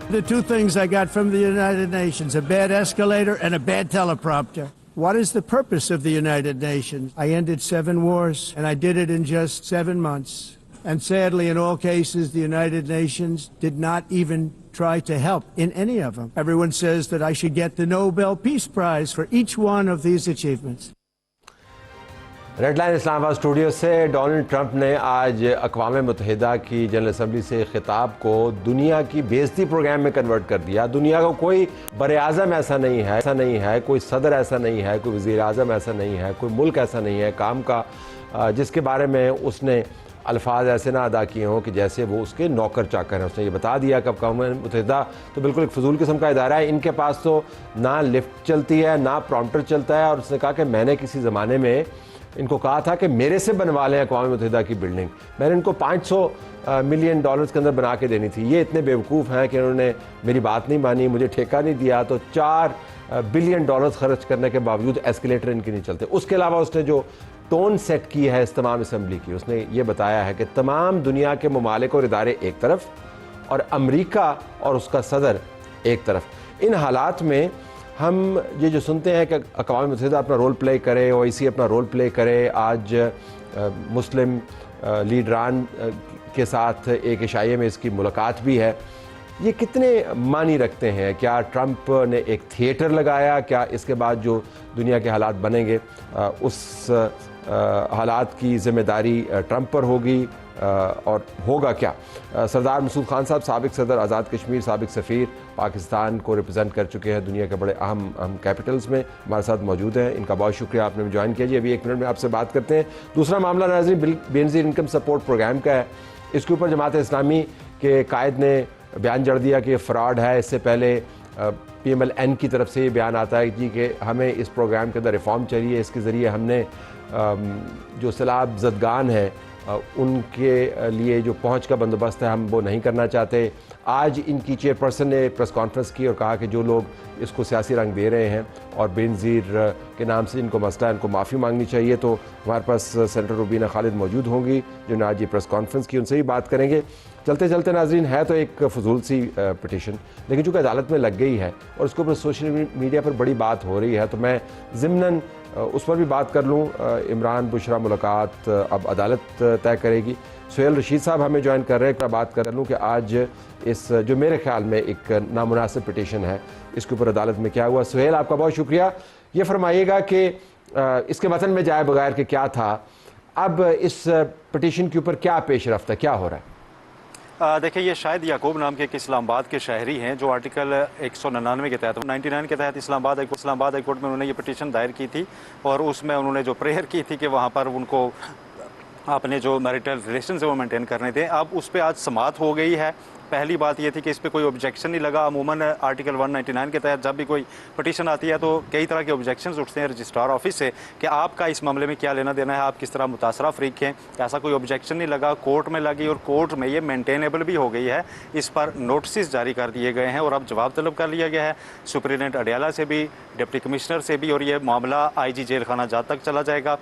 The two things I got from the United Nations, a bad escalator and a bad teleprompter. What is the purpose of the United Nations? I ended 7 wars, and I did it in just 7 months. And sadly, in all cases, the United Nations did not even try to help in any of them. Everyone says that I should get the Nobel Peace Prize for each one of these achievements. Red line Islamabad studio سے Donald Trump نے آج اقوام متحدہ کی general assembly سے خطاب کو دنیا کی بے عزتی پروگرام میں کنورٹ کر دیا. دنیا کا کوئی بر اعظم ایسا نہیں ہے, کوئی صدر ایسا نہیں ہے, کوئی وزیر اعظم ایسا نہیں ہے, کوئی ملک ایسا نہیں ہے کام کا جس کے بارے میں اس نے الفاظ ایسے نہ ادا کیے ہوں کہ جیسے وہ اس کے نوکر چاکر ہیں. اس نے یہ بتا دیا کہ اقوام متحدہ تو بالکل ایک فضول قسم کا ادارہ ہے, ان کے پاس تو نہ لفٹ چلتی ہے نہ پرومپٹر چلتا ہے. اور اس نے کہا کہ میں نے کسی زمانے میں ان کو کہا تھا کہ میرے سے بنوا لیں اقوام متحدہ کی بلڈنگ, میں نے ان کو $500 ملین کے اندر بنا کے دینی تھی. یہ اتنے بیوقوف ہیں کہ انہوں نے میری بات نہیں مانی, مجھے ٹھیکہ نہیں دیا, تو $4 بلین خرچ کرنے کے باوجود ایسکیلیٹر ان کے نہیں چلتے. اس کے علاوہ اس نے جو ٹون سیٹ کی ہے اس تمام اسمبلی کی, اس نے یہ بتایا ہے کہ تمام دنیا کے ممالک اور ادارے ایک طرف اور امریکہ اور اس کا صدر ایک طرف. ان حالات میں ہم یہ جو سنتے ہیں کہ اقوام متحدہ اپنا رول پلے کرے, OIC اپنا رول پلے کرے, آج مسلم لیڈران کے ساتھ ایک عشائیے میں اس کی ملاقات بھی ہے, یہ کتنے معنی رکھتے ہیں؟ کیا ٹرمپ نے ایک تھیٹر لگایا؟ کیا اس کے بعد جو دنیا کے حالات بنیں گے اس حالات کی ذمہ داری ٹرمپ پر ہوگی اور ہوگا کیا؟ سردار مسعود خان صاحب سابق صدر آزاد کشمیر, سابق سفیر, پاکستان کو ریپرزینٹ کر چکے ہیں دنیا کے بڑے اہم کیپٹلز میں, ہمارے ساتھ موجود ہیں. ان کا بہت شکریہ آپ نے جوائن کیا جی. ابھی 1 منٹ میں آپ سے بات کرتے ہیں. دوسرا معاملہ ناظرین بے نظیر انکم سپورٹ پروگرام کا ہے. اس کے اوپر جماعت اسلامی کے قائد نے بیان جڑ دیا کہ یہ فراڈ ہے. اس سے پہلے PMLN کی طرف سے یہ بیان آتا ہے جی کہ ہمیں اس پروگرام کے اندر ریفارم چاہیے, اس کے ذریعے ہم نے جو سیلاب زدگان ہیں ان کے لیے جو پہنچ کا بندوبست ہے ہم وہ نہیں کرنا چاہتے. آج ان کی چیئرپرسن نے پریس کانفرنس کی اور کہا کہ جو لوگ اس کو سیاسی رنگ دے رہے ہیں اور بے نظیر کے نام سے ان کو مسئلہ ہے ان کو معافی مانگنی چاہیے. تو ہمارے پاس سینیٹر روبینہ خالد موجود ہوں گی جنہوں نے آج یہ پریس کانفرنس کی, ان سے بھی بات کریں گے. چلتے چلتے ناظرین, ہے تو ایک فضول سی پٹیشن لیکن چونکہ عدالت میں لگ گئی ہے اور اس کے اوپر سوشل میڈیا پر بڑی بات ہو رہی ہے, تو میں ضمناً اس پر بھی بات کر لوں. عمران بشرا ملاقات اب عدالت طے کرے گی. سہیل رشید صاحب ہمیں جوائن کر رہے ہیں, بات کر لوں کہ آج اس جو میرے خیال میں ایک نامناسب پٹیشن ہے اس کے اوپر عدالت میں کیا ہوا. سہیل آپ کا بہت شکریہ. یہ فرمائیے گا کہ اس کے متن میں جائے بغیر کہ کیا تھا, اب اس پٹیشن کے اوپر کیا پیش رفت ہے, کیا ہو رہا ہے؟ دیکھیں, یہ شاہد یعقوب نام کے ایک اسلام آباد کے شہری ہیں جو آرٹیکل 199 کے تحت 99 کے تحت اسلام آباد ہائی کورٹ میں انہوں نے یہ پٹیشن دائر کی تھی اور اس میں انہوں نے جو پریئر کی تھی کہ وہاں پر ان کو اپنے جو میریٹل ریلیشنز ہیں وہ مینٹین کرنے تھے. اب اس پہ آج سماعت ہو گئی ہے. پہلی بات یہ تھی کہ اس پہ کوئی آبجیکشن نہیں لگا. عموماً آرٹیکل 199 کے تحت جب بھی کوئی پٹیشن آتی ہے تو کئی طرح کے آبجیکشنز اٹھتے ہیں رجسٹرار آفس سے کہ آپ کا اس معاملے میں کیا لینا دینا ہے, آپ کس طرح متاثرہ فریق ہیں. ایسا کوئی آبجیکشن نہیں لگا, کورٹ میں لگی اور کورٹ میں یہ مینٹینیبل بھی ہو گئی ہے. اس پر نوٹسز جاری کر دیے گئے ہیں اور اب جواب طلب کر لیا گیا ہے سپرنٹینڈنٹ اڈیالہ سے بھی, ڈپٹی کمشنر سے بھی, اور یہ معاملہ IG جیل خانہ جات تک چلا جائے گا.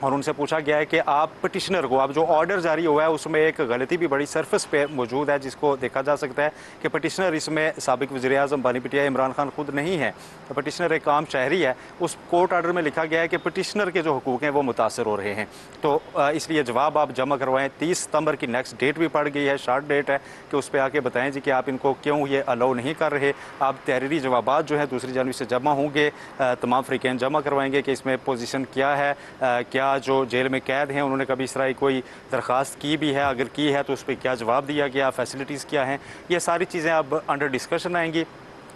اور ان سے پوچھا گیا ہے کہ آپ پٹیشنر کو, اب جو آرڈر جاری ہوا ہے اس میں ایک غلطی بھی بڑی سرفس پہ موجود ہے جس کو دیکھا جا سکتا ہے کہ پٹیشنر اس میں سابق وزیر اعظم بانی پٹیا عمران خان خود نہیں ہے, پٹیشنر ایک عام شہری ہے. اس کورٹ آرڈر میں لکھا گیا ہے کہ پٹیشنر کے جو حقوق ہیں وہ متاثر ہو رہے ہیں. تو اس لیے جواب آپ جمع کروائیں. 30 ستمبر کی نیکسٹ ڈیٹ بھی پڑ گئی ہے, شارٹ ڈیٹ ہے کہ اس پہ آ کے بتائیں جی کہ آپ ان کو کیوں یہ الاؤ نہیں کر رہے. آپ تحریری جوابات جو ہیں 2 جنوری سے جمع ہوں گے, تمام فریقین جمع کروائیں گے کہ اس میں پوزیشن کیا ہے, کیا جو جیل میں قید ہیں انہوں نے کبھی اس طرح کوئی درخواست کی بھی ہے, اگر کی ہے تو اس پہ کیا جواب دیا گیا, فیسلٹیز کیا ہیں. یہ ساری چیزیں اب انڈر ڈسکشن آئیں گی.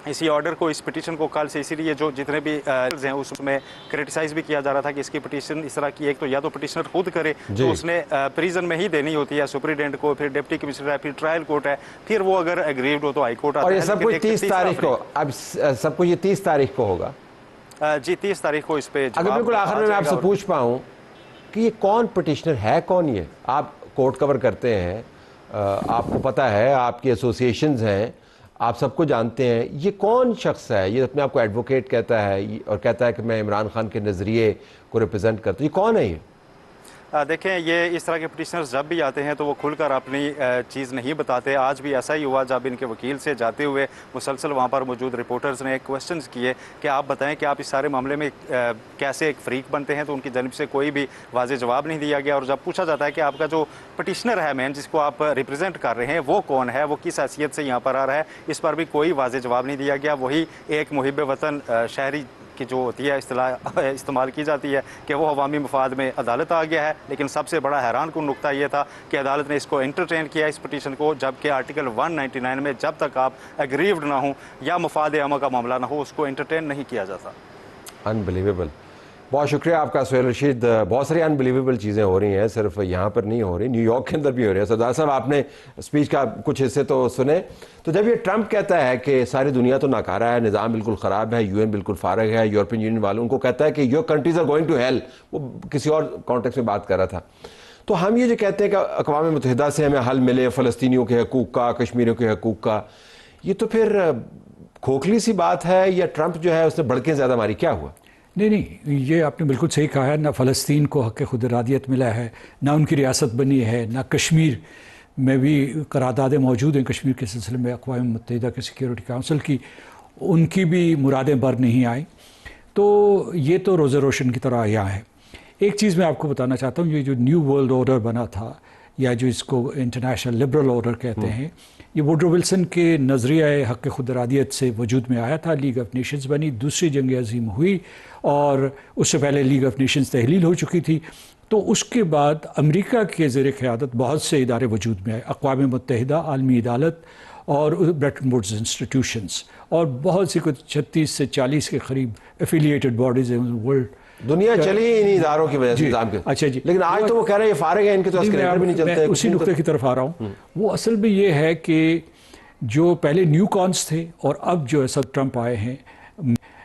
اسی آرڈر کو, اس پٹیشن کو کل سے اسی لیے جو جتنے بھی ہیں اس میں کرٹیسائز بھی کیا جا رہا تھا کہ اس کی پٹیشن اس طرح کی, ایک تو یا تو پٹیشنر خود کرے تو اس نے پریزن میں ہی دینی ہوتی ہے سپرنٹینڈنٹ کو, پھر ڈپٹی کمشنر ہے, پھر ٹرائل کورٹ ہے, پھر وہ اگر ایگریوڈ ہو تو ہائی کورٹ آتا ہے. اور یہ سب کچھ 30 تاریخ کو, اب سب کچھ یہ 30 تاریخ کو ہوگا جی. 30 تاریخ کو اس پہ اگر بالکل آخر میں آپ سے پوچھ پاؤں کہ یہ کون پٹیشنر ہے, کون یہ؟ آپ کورٹ کور کرتے ہیں, آپ کو پتہ ہے, آپ کی ایسوسیشنز ہیں, آپ سب کو جانتے ہیں, یہ کون شخص ہے؟ یہ اپنے آپ کو ایڈوکیٹ کہتا ہے اور کہتا ہے کہ میں عمران خان کے نظریے کو ریپرزینٹ کرتا ہوں, یہ کون ہے یہ؟ دیکھیں یہ اس طرح کے پٹیشنرز جب بھی آتے ہیں تو وہ کھل کر اپنی چیز نہیں بتاتے. آج بھی ایسا ہی ہوا جب ان کے وکیل سے جاتے ہوئے مسلسل وہاں پر موجود رپورٹرز نے کویسچنز کیے کہ آپ بتائیں کہ آپ اس سارے معاملے میں کیسے ایک فریق بنتے ہیں, تو ان کی جانب سے کوئی بھی واضح جواب نہیں دیا گیا. اور جب پوچھا جاتا ہے کہ آپ کا جو پٹیشنر ہے مین جس کو آپ ریپرزینٹ کر رہے ہیں وہ کون ہے, وہ کس حیثیت سے یہاں پر آ رہا ہے, اس پر بھی کوئی واضح جواب نہیں دیا گیا. وہی ایک محب وطن شہری کی جو ہوتی ہے اصطلاح استعمال کی جاتی ہے کہ وہ عوامی مفاد میں عدالت آ گیا ہے. لیکن سب سے بڑا حیران کن نقطہ یہ تھا کہ عدالت نے اس کو انٹرٹین کیا اس پٹیشن کو, جبکہ آرٹیکل 199 میں جب تک آپ ایگریوڈ نہ ہوں یا مفاد عامہ کا معاملہ نہ ہو اس کو انٹرٹین نہیں کیا جاتا. انبلیویبل. بہت شکریہ آپ کا سہیل رشید. بہت ساری انبلیویبل چیزیں ہو رہی ہیں, صرف یہاں پر نہیں ہو رہی, نیو یارک کے اندر بھی ہو رہی ہے. سردار صاحب آپ نے اسپیچ کا کچھ حصے تو سنے, تو جب یہ ٹرمپ کہتا ہے کہ ساری دنیا تو ناکارہ ہے, نظام بالکل خراب ہے, UN بالکل فارغ ہے, یورپین یونین والوں کو کہتا ہے کہ your countries are going to hell, وہ کسی اور کانٹیکسٹ میں بات کر رہا تھا. تو ہم یہ جو کہتے ہیں کہ اقوام متحدہ سے ہمیں حل ملے فلسطینیوں کے حقوق کا, کشمیریوں کے حقوق کا, یہ تو پھر کھوکھلی سی بات ہے, یا ٹرمپ جو ہے اس نے بڑکیں زیادہ ماری, کیا ہوا؟ نہیں, یہ آپ نے بالکل صحیح کہا ہے. نہ فلسطین کو حق خود ارادیت ملا ہے, نہ ان کی ریاست بنی ہے, نہ کشمیر میں بھی قراردادیں موجود ہیں کشمیر کے سلسلے میں اقوام متحدہ کے سیکیورٹی کونسل کی, ان کی بھی مرادیں بر نہیں آئیں. تو یہ تو روزہ روشن کی طرح آیا ہے. ایک چیز میں آپ کو بتانا چاہتا ہوں, یہ جو نیو ورلڈ آرڈر بنا تھا یا جو اس کو انٹرنیشنل لبرل آرڈر کہتے ہیں, یہ ووڈرو ولسن کے نظریہ حق خود ارادیت سے وجود میں آیا تھا. لیگ آف نیشنز بنی, دوسری جنگ عظیم ہوئی اور اس سے پہلے لیگ آف نیشنز تحلیل ہو چکی تھی. تو اس کے بعد امریکہ کے زیر قیادت بہت سے ادارے وجود میں آئے, اقوام متحدہ, عالمی عدالت اور برٹن ووڈز انسٹیٹیوشنز, اور بہت سی کچھ 36 سے 40 کے قریب ایفیلیٹڈ باڈیز ہیں ورلڈ. دنیا چلی ہی انہی اداروں کی وجہ سے نظام کے. اچھا جی, لیکن آج تو وہ کہہ رہے ہیں یہ فارغ ہیں, ان کے تو اسکلیٹر بھی نہیں چلتے. میں اسی نقطے کی طرف آ رہا ہوں. وہ اصل میں یہ ہے کہ جو پہلے نیو کانس تھے اور اب جو ہے سب ٹرمپ آئے ہیں,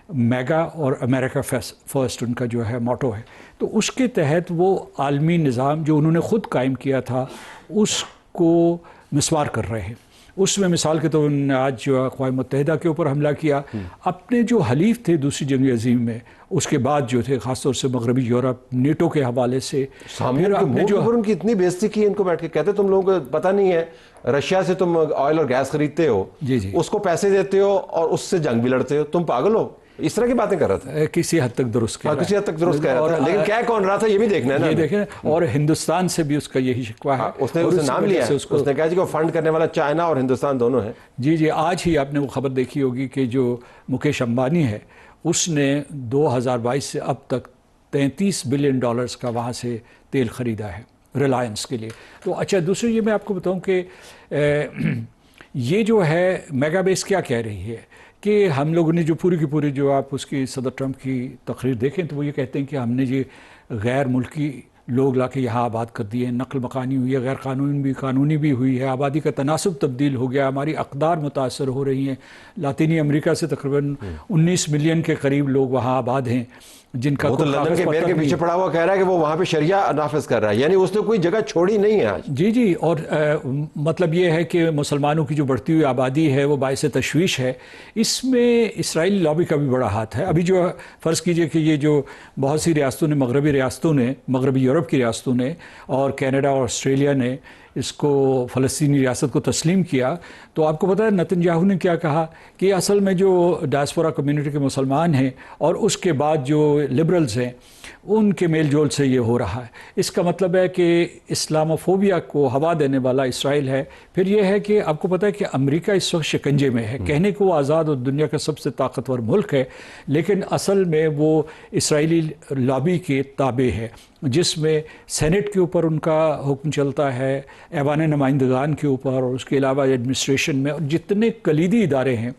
میگا اور امریکہ فرسٹ ان کا جو ہے موٹو ہے, تو اس کے تحت وہ عالمی نظام جو انہوں نے خود قائم کیا تھا اس کو مسمار کر رہے ہیں. اس میں مثال کے طور پر انہوں نے آج جو اقوام متحدہ کے اوپر حملہ کیا. اپنے جو حلیف تھے دوسری جنگ عظیم میں, اس کے بعد جو تھے خاص طور سے مغربی یورپ, نیٹو کے حوالے سے, پھر ان کی اتنی بےزتی کی, ان کو بیٹھ کے کہتے تم لوگوں کو پتہ نہیں ہے رشیا سے تم آئل اور گیس خریدتے ہو, اس کو پیسے دیتے ہو اور اس سے جنگ بھی لڑتے ہو, تم پاگل ہو. اس طرح کی باتیں کر رہا تھا. کسی حد تک درست کہہ رہا ہے, کسی حد تک درست کہہ رہا تھا, لیکن کیا کون رہا تھا یہ بھی دیکھنا ہے نا. یہ دیکھیں, اور ہندوستان سے بھی اس کا یہی شکوہ ہے. اس نے نام لیا ہے, اس نے کہا جی کہ فنڈ کرنے والا چائنا اور ہندوستان دونوں ہے. جی, آج ہی آپ نے وہ خبر دیکھی ہوگی کہ جو مکیش امبانی ہے اس نے 2022 سے اب تک $33 بلین کا وہاں سے تیل خریدا ہے ریلائنس کے لیے. تو اچھا, دوسری یہ میں آپ کو بتاؤں کہ یہ جو ہے میگا بیس کیا کہہ رہی ہے کہ ہم لوگوں نے جو پوری کی پوری جو آپ اس کی صدر ٹرمپ کی تقریر دیکھیں تو وہ یہ کہتے ہیں کہ ہم نے یہ غیر ملکی لوگ لا کے یہاں آباد کر دیے, نقل مکانی ہوئی ہے, غیر قانونی بھی ہوئی ہے, آبادی کا تناسب تبدیل ہو گیا, ہماری اقدار متاثر ہو رہی ہیں. لاطینی امریکہ سے تقریباً 19 ملین کے قریب لوگ وہاں آباد ہیں جن کا وہ تو لندن کے میئر کے پیچھے پڑا ہوا کہہ رہا ہے کہ وہ وہاں پہ شریعہ نافذ کر رہا ہے, یعنی اس نے کوئی جگہ چھوڑی نہیں ہے آج. جی, اور مطلب یہ ہے کہ مسلمانوں کی جو بڑھتی ہوئی آبادی ہے وہ باعث تشویش ہے. اس میں اسرائیلی لابی کا بھی بڑا ہاتھ ہے. ابھی جو فرض کیجئے کہ یہ جو بہت سی ریاستوں نے, مغربی یورپ کی ریاستوں نے اور کینیڈا اور آسٹریلیا نے اس کو فلسطینی ریاست کو تسلیم کیا, تو آپ کو پتہ ہے نتن یاہو نے کیا کہا کہ اصل میں جو ڈائسپورا کمیونٹی کے مسلمان ہیں اور اس کے بعد جو لبرلز ہیں ان کے میل جول سے یہ ہو رہا ہے. اس کا مطلب ہے کہ اسلاموفوبیا کو ہوا دینے والا اسرائیل ہے. پھر یہ ہے کہ آپ کو پتہ ہے کہ امریکہ اس وقت شکنجے میں ہے. کہنے کو وہ آزاد اور دنیا کا سب سے طاقتور ملک ہے, لیکن اصل میں وہ اسرائیلی لابی کے تابع ہے جس میں سینٹ کے اوپر ان کا حکم چلتا ہے, ایوان نمائندگان کے اوپر, اور اس کے علاوہ ایڈمنسٹریشن میں, اور جتنے کلیدی ادارے ہیں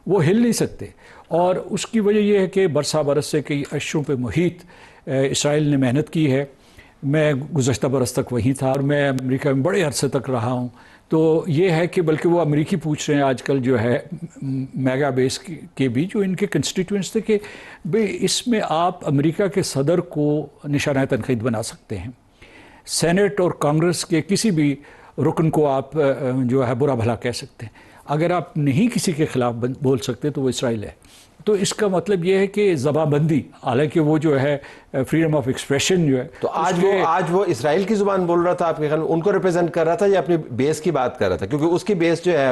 وہ ہل نہیں سکتے. اور اس کی وجہ یہ ہے کہ برسا برس سے کئی اشروں پہ محیط اسرائیل نے محنت کی ہے. میں گزشتہ برس تک وہیں تھا اور میں امریکہ میں بڑے عرصے تک رہا ہوں. تو یہ ہے کہ بلکہ وہ امریکی پوچھ رہے ہیں آج کل جو ہے میگا بیس کے بھی جو ان کے کنسٹیٹوئنٹس تھے کہ بھئی اس میں آپ امریکہ کے صدر کو نشانہ تنقید بنا سکتے ہیں, سینٹ اور کانگریس کے کسی بھی رکن کو آپ جو ہے برا بھلا کہہ سکتے ہیں. اگر آپ نہیں کسی کے خلاف بول سکتے تو وہ اسرائیل ہے. تو اس کا مطلب یہ ہے کہ زبان بندی، حالانکہ وہ جو ہے فریڈم آف ایکسپریشن جو ہے، تو آج وہ اسرائیل کی زبان بول رہا تھا آپ کے خیال میں، ان کو ریپرزینٹ کر رہا تھا یا اپنی بیس کی بات کر رہا تھا؟ کیونکہ اس کی بیس جو ہے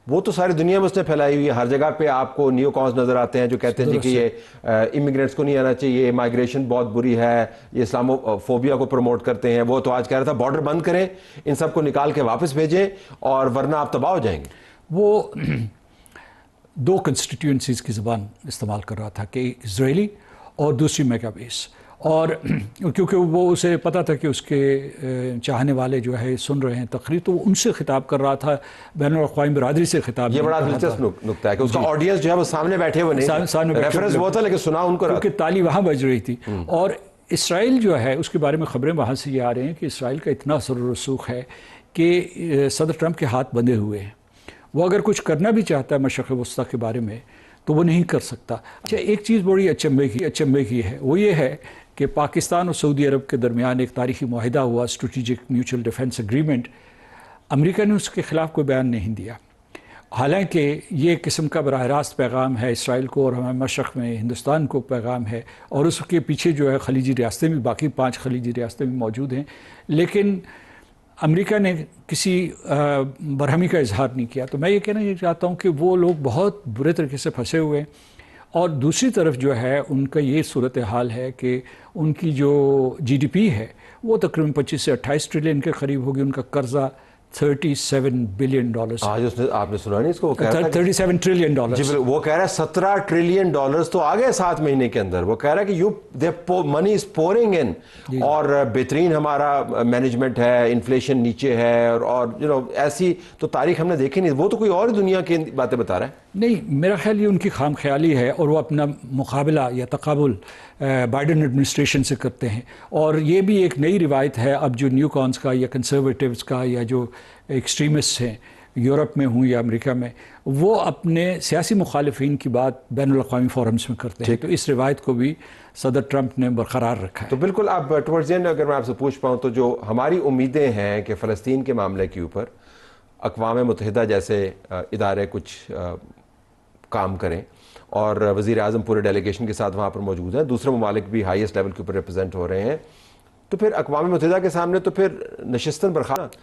وہ تو ساری دنیا میں اس نے پھیلائی ہوئی ہے. ہر جگہ پہ آپ کو نیو کانز نظر آتے ہیں جو کہتے ہیں جی کہ یہ امیگرینٹس کو نہیں آنا چاہیے، مائگریشن بہت بری ہے، یہ اسلامو فوبیا کو پروموٹ کرتے ہیں. وہ تو آج کہہ رہا تھا بارڈر بند کریں، ان سب کو نکال کے واپس بھیجیں اور ورنہ آپ تباہ ہو جائیں گے. وہ دو کنسٹیٹیوئنسیز کی زبان استعمال کر رہا تھا کہ اسرائیلی اور دوسری میگا بیس، اور کیونکہ وہ اسے پتہ تھا کہ اس کے چاہنے والے جو ہے سن رہے ہیں تقریر، تو ان سے خطاب کر رہا تھا، بین الاقوامی برادری سے خطاب. یہ بڑا دلچسپ نکتہ ہے کہ اس کا آڈینس جو ہے وہ سامنے بیٹھے ہوئے نہیں، ریفرنس وہ تھا لیکن سنا ان کو، کیونکہ تالی وہاں بج رہی تھی. اور اسرائیل جو ہے اس کے بارے میں خبریں وہاں سے یہ آ رہے ہیں کہ اسرائیل کا اتنا اثر و رسوخ ہے کہ صدر ٹرمپ کے ہاتھ بندھے ہوئے ہیں. وہ اگر کچھ کرنا بھی چاہتا ہے مشرق وسطیٰ کے بارے میں تو وہ نہیں کر سکتا. اچھا، ایک چیز بڑی اچنبے کی ہے، وہ یہ ہے کہ پاکستان اور سعودی عرب کے درمیان ایک تاریخی معاہدہ ہوا، اسٹریٹجک میوچل ڈیفنس ایگریمنٹ. امریکہ نے اس کے خلاف کوئی بیان نہیں دیا، حالانکہ یہ ایک قسم کا براہ راست پیغام ہے اسرائیل کو اور ہمارے مشرق میں ہندوستان کو پیغام ہے. اور اس کے پیچھے جو ہے خلیجی ریاستیں بھی، باقی 5 خلیجی ریاستیں بھی موجود ہیں. لیکن امریکہ نے کسی برہمی کا اظہار نہیں کیا. تو میں یہ کہنا چاہتا ہوں کہ وہ لوگ بہت برے طریقے سے پھنسے ہوئے ہیں. اور دوسری طرف جو ہے ان کا یہ صورتحال ہے کہ ان کی جو جی ڈی پی ہے وہ تقریباً 25 سے 28 ٹریلین کے قریب ہوگی. ان کا قرضہ $37 بلین. آج آپ نے سنا نہیں اس کو، وہ کہہ رہا ہے $37 ٹریلین. جی وہ کہہ رہا ہے $17 ٹریلین تو آ گئے 7 مہینے کے اندر. وہ کہہ رہا ہے کہ منی از پورنگ ان، اور بہترین ہمارا مینجمنٹ ہے، انفلیشن نیچے ہے، اور ایسی تو تاریخ ہم نے دیکھی نہیں. وہ تو کوئی اور دنیا کی باتیں بتا رہا ہے. نہیں، میرا خیال یہ ان کی خام خیالی ہے، اور وہ اپنا مقابلہ یا تقابل بائیڈن ایڈمنسٹریشن سے کرتے ہیں. اور یہ بھی ایک نئی روایت ہے اب جو نیو کانز کا یا کنسرویٹیوز کا یا جو ایکسٹریمسٹ ہیں یورپ میں ہوں یا امریکہ میں، وہ اپنے سیاسی مخالفین کی بات بین الاقوامی فورمز میں کرتے ہیں. تو اس روایت کو بھی صدر ٹرمپ نے برقرار رکھا ہے. تو بالکل. اب ٹورڈز اینڈ اگر میں آپ سے پوچھ پاؤں تو جو ہماری امیدیں ہیں کہ فلسطین کے معاملے کے اوپر اقوام متحدہ جیسے ادارے کچھ کام کریں، اور وزیر اعظم پورے ڈیلیگیشن کے ساتھ وہاں پر موجود ہیں، دوسرے ممالک بھی ہائیسٹ لیول کے اوپر ریپرزینٹ ہو رہے ہیں، تو پھر اقوام متحدہ کے سامنے تو پھر نشستن برخاست.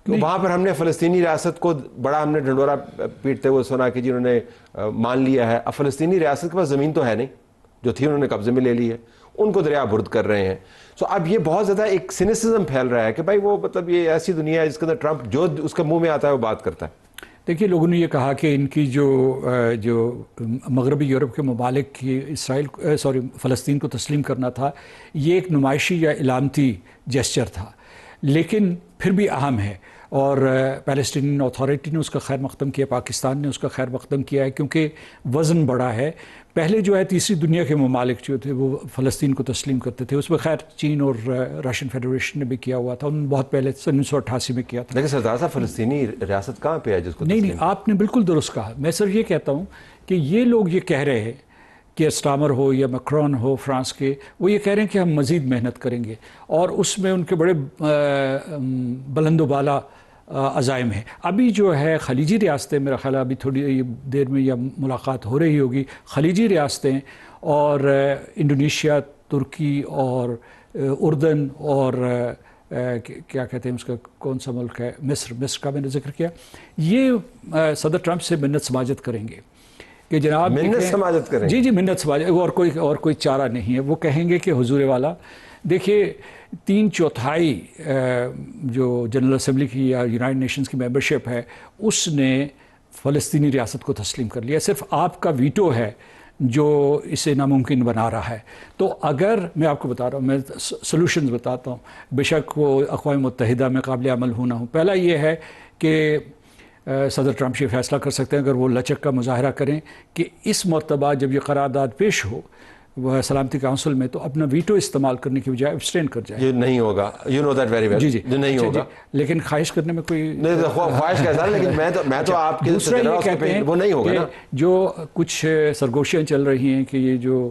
وہاں پر ہم نے فلسطینی ریاست کو بڑا ہم نے ڈھنڈورا پیٹتے ہوئے سنا کہ جنہوں نے مان لیا ہے. اب فلسطینی ریاست کے پاس زمین تو ہے نہیں، جو تھی انہوں نے قبضے میں لے لی ہے، ان کو دریا برد کر رہے ہیں. سو اب یہ بہت زیادہ ایک سینسزم پھیل رہا ہے کہ بھائی وہ مطلب یہ ایسی دنیا ہے جس کے اندر ٹرمپ جو اس کے منہ میں آتا ہے وہ بات کرتا ہے. دیکھیے، لوگوں نے یہ کہا کہ ان کی جو مغربی یورپ کے ممالک کی فلسطین کو تسلیم کرنا تھا، یہ ایک نمائشی یا علامتی جیسچر تھا، لیکن پھر بھی اہم ہے. اور پیلسٹینین اتھارٹی نے اس کا خیر مقدم کیا، پاکستان نے اس کا خیر مقدم کیا ہے، کیونکہ وزن بڑا ہے. پہلے جو ہے تیسری دنیا کے ممالک جو تھے وہ فلسطین کو تسلیم کرتے تھے. اس میں خیر چین اور رشین فیڈریشن نے بھی کیا ہوا تھا، انہوں نے بہت پہلے 1988 میں کیا تھا. لیکن سردار صاحب فلسطینی ریاست کہاں پہ ہے جس کو نہیں، آپ نے بالکل درست کہا. میں صرف یہ کہتا ہوں کہ یہ لوگ یہ کہہ رہے ہیں کہ اسٹامر ہو یا میکرون ہو فرانس کے، وہ یہ کہہ رہے ہیں کہ ہم مزید محنت کریں گے، اور اس میں ان کے بڑے بلند و بالا عزائم ہیں. ابھی جو ہے خلیجی ریاستیں، میرا خیال ابھی تھوڑی دیر میں یا ملاقات ہو رہی ہوگی، خلیجی ریاستیں اور انڈونیشیا، ترکی اور اردن اور کیا کہتے ہیں اس کا کون سا ملک ہے، مصر کا میں نے ذکر کیا، یہ صدر ٹرمپ سے منت سماجت کریں گے کہ جناب منت سماجت کریں گے. جی منت سماجت، اور کوئی چارہ نہیں ہے. وہ کہیں گے کہ حضور والا دیکھیے 3/4 جو جنرل اسمبلی کی یا یونائٹڈ نیشنز کی ممبرشپ ہے اس نے فلسطینی ریاست کو تسلیم کر لیا. صرف آپ کا ویٹو ہے جو اسے ناممکن بنا رہا ہے. تو اگر میں آپ کو بتا رہا ہوں، میں سلوشنز بتاتا ہوں، بے شک وہ اقوام متحدہ میں قابل عمل ہونا ہوں. پہلا یہ ہے کہ صدر ٹرمپ یہ فیصلہ کر سکتے ہیں اگر وہ لچک کا مظاہرہ کریں کہ اس مرتبہ جب یہ قرارداد پیش ہو سلامتی کونسل میں تو اپنا ویٹو استعمال کرنے کی بجائے ابسٹین کر جائے. یہ نہیں ہوگا، you know that very well. جی نہیں ہوگا، لیکن خواہش کرنے میں کوئی نہیں، خواہش کیسا، لیکن میں تو آپ کے دوسرا یہ کہتے ہیں وہ نہیں ہوگا نا. جو کچھ سرگوشیاں چل رہی ہیں کہ یہ جو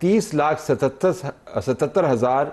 30,77,000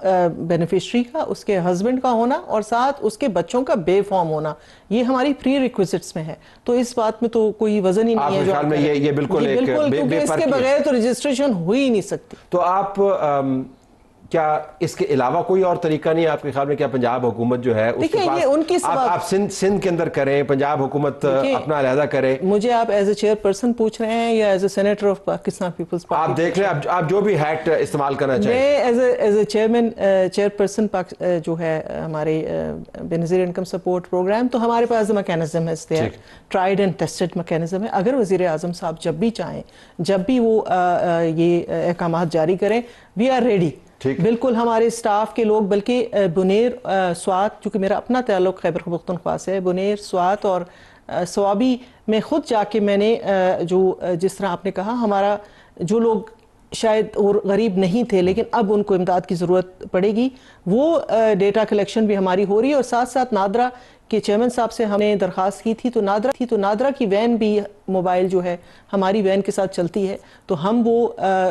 بینیفیشری کا, اس کے ہسبینڈ کا ہونا اور ساتھ اس کے بچوں کا بے فارم ہونا, یہ ہماری پری ریکویزٹس میں ہے. تو اس بات میں تو کوئی وزن ہی نہیں ہے. آپ کے خیال میں یہ بالکل ایک کیونکہ اس کے بغیر تو رجسٹریشن ہو ہی نہیں سکتی. تو آپ کیا اس کے علاوہ کوئی اور طریقہ نہیں ہے آپ کے خیال میں؟ کیا پنجاب حکومت جو ہے اس کے پاس آپ سندھ کے اندر کریں, پنجاب حکومت اپنا علیحدہ کرے؟ مجھے آپ ایز اے چیئر پرسن پوچھ رہے ہیں یا as a senator of Pakistan Peoples Party? آپ دیکھ لیں, آپ جو بھی ہیٹ استعمال کرنا چاہیں. میں ایز اے چیئر پرسن جو ہے ہمارے بینظیر انکم سپورٹ پروگرام, تو ہمارے پاس میکینزم ہے, ٹرائیڈ اینڈ ٹیسٹڈ میکینزم ہے. اگر وزیر اعظم صاحب جب بھی چاہیں, جب بھی وہ یہ احکامات جاری کریں, وی آر ریڈی. بالکل ہمارے سٹاف کے لوگ, بلکہ بنیر, سوات, چونکہ میرا اپنا تعلق خیبر پختونخوا سے ہے, بنیر, سوات اور سوابی میں خود جا کے میں نے جس طرح آپ نے کہا, ہمارا جو لوگ شاید اور غریب نہیں تھے لیکن اب ان کو امداد کی ضرورت پڑے گی, وہ ڈیٹا کلیکشن بھی ہماری ہو رہی ہے. اور ساتھ ساتھ نادرا کے چیئرمین صاحب سے ہم نے درخواست کی تھی, تو نادرا کی وین بھی موبائل جو ہے ہماری وین کے ساتھ چلتی ہے. تو ہم وہ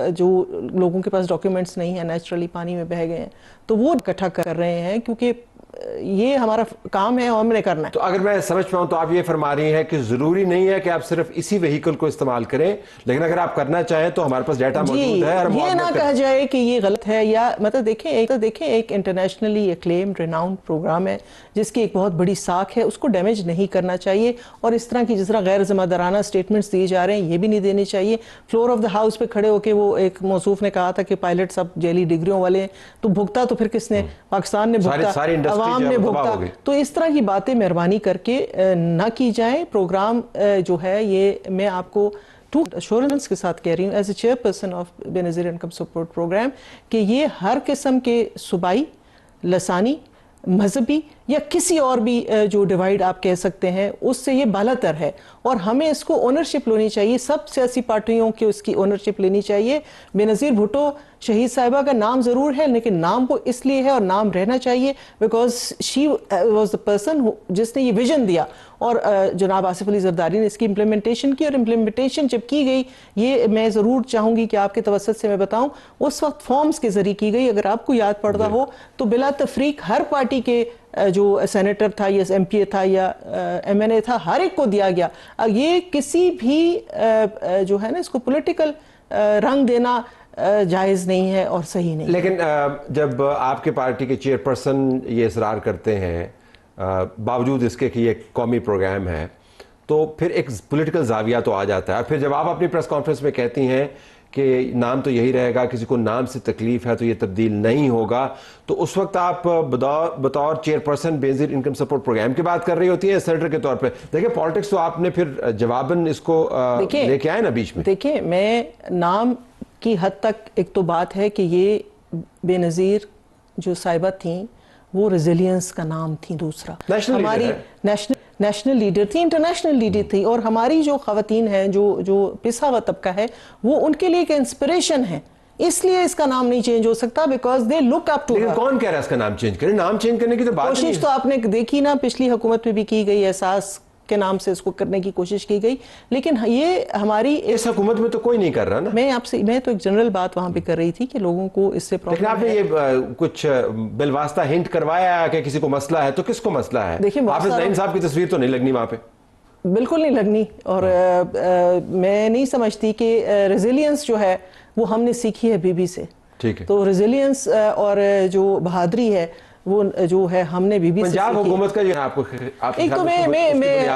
جو لوگوں کے پاس ڈاکیومنٹس نہیں ہیں, نیچرلی پانی میں بہہ گئے ہیں, تو وہ اکٹھا کر رہے ہیں, کیونکہ یہ ہمارا کام ہے اور ہم نے کرنا ہے. تو اگر میں سمجھ پاؤں تو آپ یہ فرما رہی ہیں کہ ضروری نہیں ہے کہ آپ صرف اسی وہیکل کو استعمال کریں, لیکن اگر آپ کرنا چاہیں تو ہمارے پاس ڈیٹا موجود ہے. اور یہ نہ کہا جائے کہ یہ غلط ہے, یا مطلب دیکھیں ایک انٹرنیشنلی ایکلیمڈ ریناؤنڈ پروگرام ہے جس کی ایک بہت بڑی ساکھ ہے, اس کو ڈیمیج نہیں کرنا چاہیے. اور اس طرح کی جس طرح غیر ذمہ دارانہ اسٹیٹمنٹس دیے جا رہے ہیں, یہ بھی نہیں دینے چاہیے. فلور آف دا ہاؤس پہ کھڑے ہو کے وہ ایک موصوف نے کہا تھا کہ پائلٹ سب جیلی ڈگریوں والے ہیں, تو بھگتا تو پھر کس نے؟ پاکستان نے بھگتا, عوام نے بھگتا. تو اس طرح کی باتیں مہربانی کر کے نہ کی جائیں. پروگرام جو ہے یہ میں آپ کو ایشورنس کے ساتھ کہہ رہی ہوں as a chairperson of Benazir Income Support Programme, کہ یہ ہر قسم کے صوبائی, لسانی, مذہبی یا کسی اور بھی جو ڈیوائیڈ آپ کہہ سکتے ہیں, اس سے یہ بالاتر ہے. اور ہمیں اس کو اونرشپ لینی چاہیے, سب سیاسی پارٹیوں کی اس کی اونرشپ لینی چاہیے. بینظیر بھٹو شہید صاحبہ کا نام ضرور ہے, لیکن نام وہ اس لیے ہے اور نام رہنا چاہیے because she was the person جس نے یہ ویژن دیا, اور جناب آصف علی زرداری نے اس کی امپلیمنٹیشن کی. اور امپلیمنٹیشن جب کی گئی, یہ میں ضرور چاہوں گی کہ آپ کے توسط سے میں بتاؤں, اس وقت فارمز کے ذریعے کی گئی. اگر آپ کو یاد پڑتا ہو تو بلا تفریق ہر پارٹی کے جو سینیٹر تھا یا ایم پی اے تھا یا ایم این اے تھا, ہر ایک کو دیا گیا. یہ کسی بھی جو ہے نا اس کو پولیٹیکل رنگ دینا جائز نہیں ہے اور صحیح نہیں. لیکن جب آپ کے پارٹی کے چیئر پرسن یہ اصرار کرتے ہیں باوجود اس کے کہ یہ قومی پروگرام ہے, تو پھر ایک پولیٹیکل زاویہ تو آ جاتا ہے. اور پھر جب آپ اپنی پریس کانفرنس میں کہتی ہیں کہ نام تو یہی رہے گا, کسی کو نام سے تکلیف ہے تو یہ تبدیل نہیں ہوگا, تو اس وقت آپ بطور چیئر پرسن بینظیر انکم سپورٹ پروگرام کی بات کر رہی ہوتی ہیں سینیٹر کے طور پہ. دیکھیں پالیٹکس تو آپ نے پھر جواباً اس کو لے کے آئے نا بیچ میں. دیکھیں میں نام کی حد تک ایک تو بات ہے کہ یہ بینظیر جو صاحبہ تھیں وہ ریزیلینس کا نام تھی. دوسرا ہماری نیشنل لیڈر تھی, انٹرنیشنل لیڈر تھی, اور ہماری جو خواتین ہیں جو پسا ہوا طبقہ ہے وہ ان کے لیے ایک انسپریشن ہے. اس لیے اس کا نام نہیں چینج ہو سکتا because they look up to. لیکن کون کہہ رہا ہے اس کا نام چینج کریں؟ نام چینج کرنے کی تو بات کوشش تو آپ نے دیکھی نا, پچھلی حکومت میں بھی کی گئی, احساس کے نام سے اس کو کرنے کی کوشش کی گئی, لیکن یہ ہماری اس حکومت میں تو کوئی نہیں کر رہا نا. میں تو ایک جنرل بات وہاں پہ کر رہی تھی کہ لوگوں کو اس سے پرابلم ہے. لیکن آپ نے یہ کچھ بالواسطہ ہنٹ کروایا کہ کسی کو مسئلہ ہے, تو کس کو مسئلہ ہے؟ حافظ نعیم صاحب کی تصویر تو نہیں لگنی وہاں پہ, بالکل نہیں لگنی. اور میں نہیں سمجھتی کہ ریزیلینس جو ہے وہ ہم نے سیکھی ہے بی بی سے. ٹھیک ہے, تو ریزیلینس اور جو بہادری ہے وہ جو ہے ہم نے بی بی سے پنجاب حکومت کا جو ہے ایک تو میں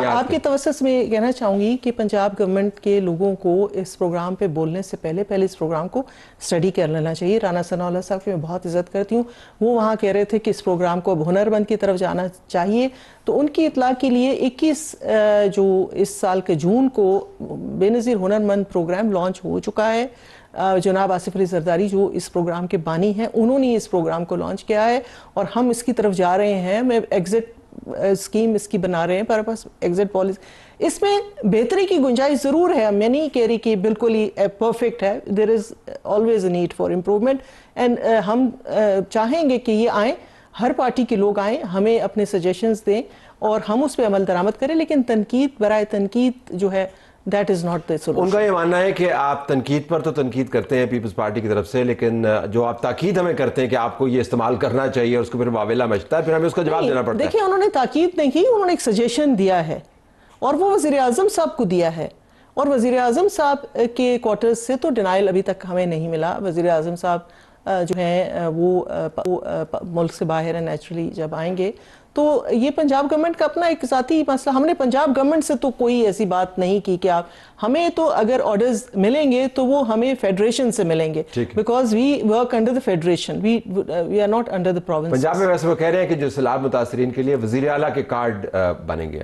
آپ کے توسط سے میں کہنا چاہوں گی کہ پنجاب گورنمنٹ کے لوگوں کو اس پروگرام پہ بولنے سے پہلے اس پروگرام کو اسٹڈی کر لینا چاہیے. رانا ثناء اللہ صاحب کی میں بہت عزت کرتی ہوں, وہ وہاں کہہ رہے تھے کہ اس پروگرام کو اب ہنرمند کی طرف جانا چاہیے. تو ان کی اطلاع کے لیے 21 جو اس سال کے جون کو بینظیر ہنرمند پروگرام لانچ ہو چکا ہے. جناب آصف علی زرداری جو اس پروگرام کے بانی ہیں, انہوں نے اس پروگرام کو لانچ کیا ہے اور ہم اس کی طرف جا رہے ہیں. میں ایگزٹ اسکیم اس کی بنا رہے ہیں, پر بس ایگزٹ پالیسی اس میں بہتری کی گنجائش ضرور ہے. میں نہیں کہہ رہی کہ بالکل ہی پرفیکٹ ہے, there is always a need for improvement. And ہم چاہیں گے کہ یہ آئیں, ہر پارٹی کے لوگ آئیں, ہمیں اپنے سجیشنز دیں اور ہم اس پہ عمل درآمد کریں. لیکن تنقید برائے تنقید جو ہے that is not the solution. ان کا یہ ماننا ہے کہ آپ تنقید پر تو تنقید کرتے ہیں پیپلز پارٹی کی طرف سے، لیکن جو آپ تاکید ہمیں کرتے ہیں کہ آپ کو یہ استعمال کرنا چاہیے اور اس کو پھر واویلا مچتا ہے، پھر ہمیں اس کا جواب دینا پڑتا ہے. دیکھیں انہوں نے تاکید نہیں کی، انہوں نے ایک سجیشن دیا ہے اور وہ وزیر اعظم صاحب کو دیا ہے، اور وزیر اعظم صاحب کے کوارٹرز سے تو ڈینائل ابھی تک ہمیں نہیں ملا. وزیر اعظم صاحب جو ہیں وہ ملک سے باہر ہیں، نیچرلی جب آئیں گے تو یہ پنجاب گورنمنٹ کا اپنا ایک ذاتی مسئلہ. ہم نے پنجاب گورنمنٹ سے تو کوئی ایسی بات نہیں کی کہ آپ ہمیں تو اگر آرڈرز ملیں گے تو وہ ہمیں فیڈریشن سے ملیں گے، because we work under the federation, we are not under the province. Punjab میں ویسے وہ کہہ رہے ہیں کہ جو سیلاب متاثرین کے لیے وزیر اعلیٰ کے کارڈ بنیں گے.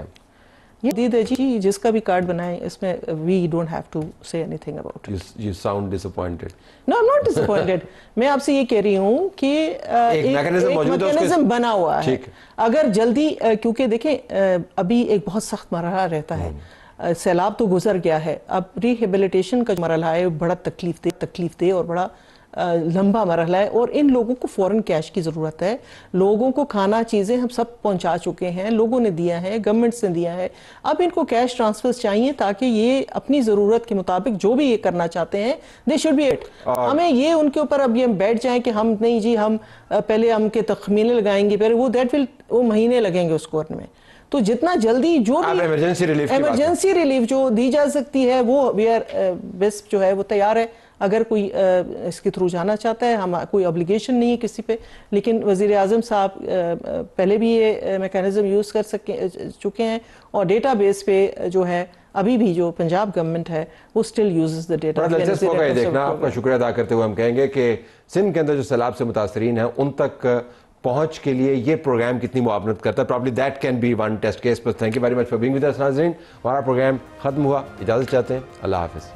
یہ دیدے جی جس کا بھی کارڈ بنائیں، اس میں وی ڈونٹ ہیو ٹو سے any thing about it. You sound disappointed. No, I'm not disappointed. میں آپ سے یہ کہہ رہی ہوں کہ ایک میکینزم بنا ہوا ہے. اگر جلدی، کیونکہ دیکھیں ابھی ایک بہت سخت مرحلہ رہتا ہے، سیلاب تو گزر گیا ہے، اب ریہیبلیٹیشن کا مرحلہ ہے، بڑا تکلیف دہ اور بڑا لمبا مرحلہ ہے، اور ان لوگوں کو فوراً کیش کی ضرورت ہے. لوگوں کو کھانا چیزیں ہم سب پہنچا چکے ہیں، لوگوں نے دیا ہے، گورنمنٹ نے دیا ہے، اب ان کو کیش ٹرانسفرز چاہیے تاکہ یہ اپنی ضرورت کے مطابق جو بھی یہ کرنا چاہتے ہیں دے شوڈ بی اٹ. ہمیں یہ ان کے اوپر اب یہ بیٹھ جائیں کہ ہم نہیں جی ہم پہلے ہم کے تخمینے لگائیں گے، پھر وہ مہینے لگیں گے اس کو کرنے میں. تو جتنا جلدی جو بھی ایمرجنسی ریلیف جو دی جا سکتی ہے وہ وی آر بیسٹ جو ہے وہ تیار ہے. اگر کوئی اس کے تھرو جانا چاہتا ہے، ہم کوئی obligation نہیں ہے کسی پہ، لیکن وزیر اعظم صاحب پہلے بھی یہ میکینزم یوز کر چکے ہیں، اور ڈیٹا بیس پہ جو ہے ابھی بھی جو پنجاب گورنمنٹ ہے وہ still uses the data. دلچسپ ہوگا یہ دیکھنا. آپ کا شکریہ ادا کرتے ہوئے ہم کہیں گے کہ سندھ کے اندر جو سیلاب سے متاثرین ہیں ان تک پہنچ کے لیے یہ پروگرام کتنی معاونت کرتا ہے. Probably that can be one test case. But thank you very much for being with us. ناظرین، ہمارا پروگرام ختم ہوا، اجازت چاہتے ہیں. اللہ حافظ.